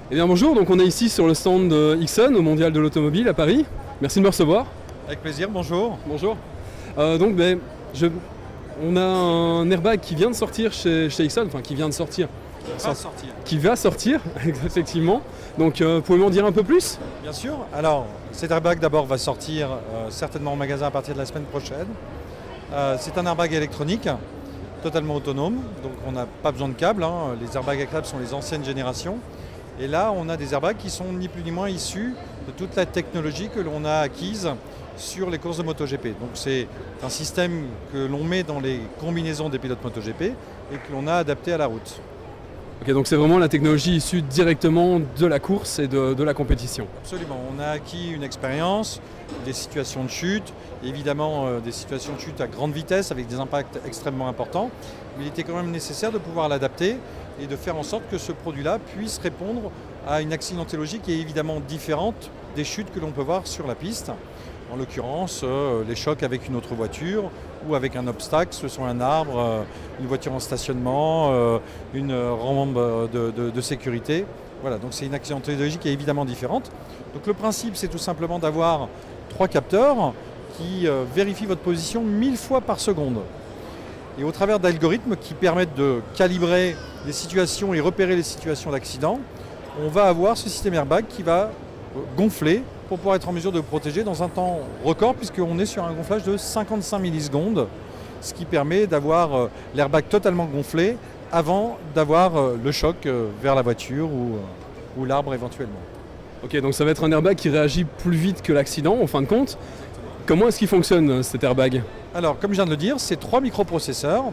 Eh bien bonjour, donc on est ici sur le stand de Ixon au Mondial de l'Automobile à Paris. Merci de me recevoir. Avec plaisir, bonjour. Bonjour. On a un airbag qui vient de sortir chez Ixon, enfin qui vient de sortir. Qui va sortir, effectivement. Donc pouvez-vous m'en dire un peu plus? Bien sûr. Alors cet airbag d'abord va sortir certainement en magasin à partir de la semaine prochaine. C'est un airbag électronique, totalement autonome, donc on n'a pas besoin de câbles. Les airbags à câbles sont les anciennes générations. Et là, on a des airbags qui sont ni plus ni moins issus de toute la technologie que l'on a acquise sur les courses de MotoGP. Donc c'est un système que l'on met dans les combinaisons des pilotes MotoGP et que l'on a adapté à la route. Ok, donc c'est vraiment la technologie issue directement de la course et de la compétition. Absolument, on a acquis une expérience, des situations de chute, évidemment des situations de chute à grande vitesse avec des impacts extrêmement importants, mais il était quand même nécessaire de pouvoir l'adapter et de faire en sorte que ce produit-là puisse répondre à une accidentologie qui est évidemment différente des chutes que l'on peut voir sur la piste. En l'occurrence, les chocs avec une autre voiture ou avec un obstacle, ce sont un arbre, une voiture en stationnement, une rampe de sécurité. Voilà, donc c'est une accidentologie qui est évidemment différente. Donc le principe, c'est tout simplement d'avoir 3 capteurs qui vérifient votre position 1000 fois par seconde. Et au travers d'algorithmes qui permettent de calibrer les situations et repérer les situations d'accident, on va avoir ce système airbag qui va gonfler pour pouvoir être en mesure de protéger dans un temps record, puisqu'on est sur un gonflage de 55 millisecondes, ce qui permet d'avoir l'airbag totalement gonflé avant d'avoir le choc vers la voiture ou l'arbre éventuellement. Ok, donc ça va être un airbag qui réagit plus vite que l'accident en fin de compte. Comment est-ce qu'il fonctionne cet airbag? Alors, comme je viens de le dire, c'est 3 microprocesseurs,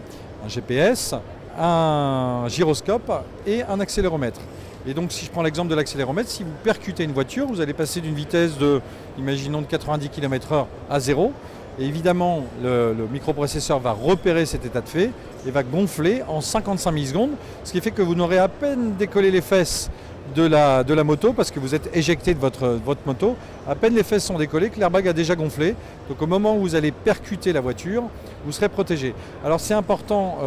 un GPS, un gyroscope et un accéléromètre. Et donc, si je prends l'exemple de l'accéléromètre, si vous percutez une voiture, vous allez passer d'une vitesse de, imaginons, de 90 km/h à 0. Et évidemment, le microprocesseur va repérer cet état de fait et va gonfler en 55 millisecondes, ce qui fait que vous n'aurez à peine décollé les fesses de la moto, parce que vous êtes éjecté de votre moto, à peine les fesses sont décollées que l'airbag a déjà gonflé. Donc au moment où vous allez percuter la voiture, vous serez protégé. Alors c'est important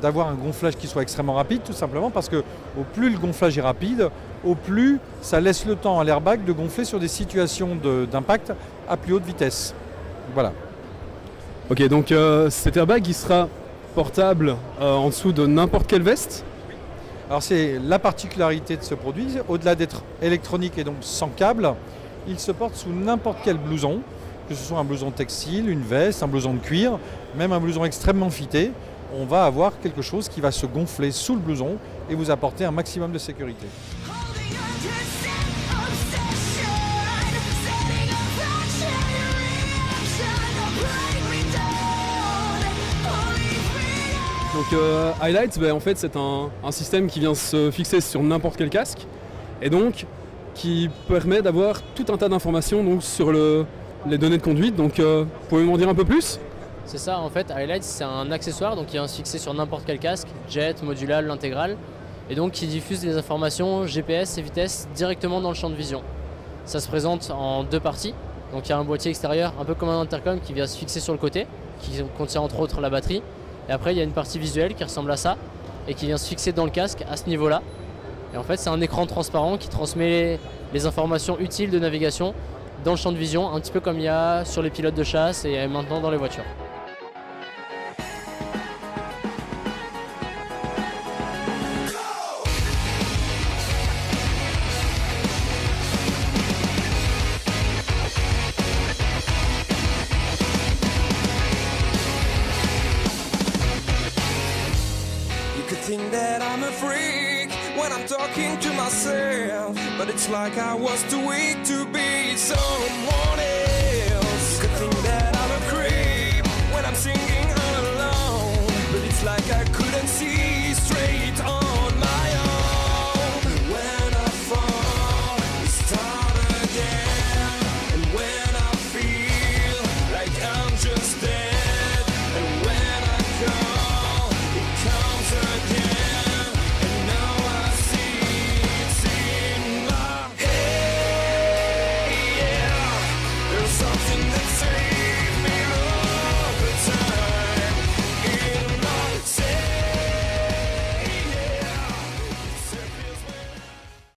d'avoir un gonflage qui soit extrêmement rapide, tout simplement parce que au plus le gonflage est rapide, au plus ça laisse le temps à l'airbag de gonfler sur des situations d'impact à plus haute vitesse. Voilà. Ok, donc cet airbag il sera portable en dessous de n'importe quelle veste? Alors c'est la particularité de ce produit, au-delà d'être électronique et donc sans câble, il se porte sous n'importe quel blouson, que ce soit un blouson textile, une veste, un blouson de cuir, même un blouson extrêmement fité. On va avoir quelque chose qui va se gonfler sous le blouson et vous apporter un maximum de sécurité. Donc Highlight, en fait c'est un système qui vient se fixer sur n'importe quel casque et donc qui permet d'avoir tout un tas d'informations donc, sur les données de conduite. Donc pouvez-vous m'en dire un peu plus? C'est ça, en fait, Highlight c'est un accessoire donc, qui vient se fixer sur n'importe quel casque, jet, modulable, intégral, et donc qui diffuse les informations GPS et vitesse directement dans le champ de vision. Ça se présente en 2 parties, donc il y a un boîtier extérieur un peu comme un intercom qui vient se fixer sur le côté, qui contient entre autres la batterie. Et après, il y a une partie visuelle qui ressemble à ça et qui vient se fixer dans le casque à ce niveau-là. Et en fait, c'est un écran transparent qui transmet les informations utiles de navigation dans le champ de vision, un petit peu comme il y a sur les pilotes de chasse et maintenant dans les voitures. Think that I'm a freak when I'm talking to myself, but it's like I was too weak to be someone else. You could think that I'm a creep when I'm singing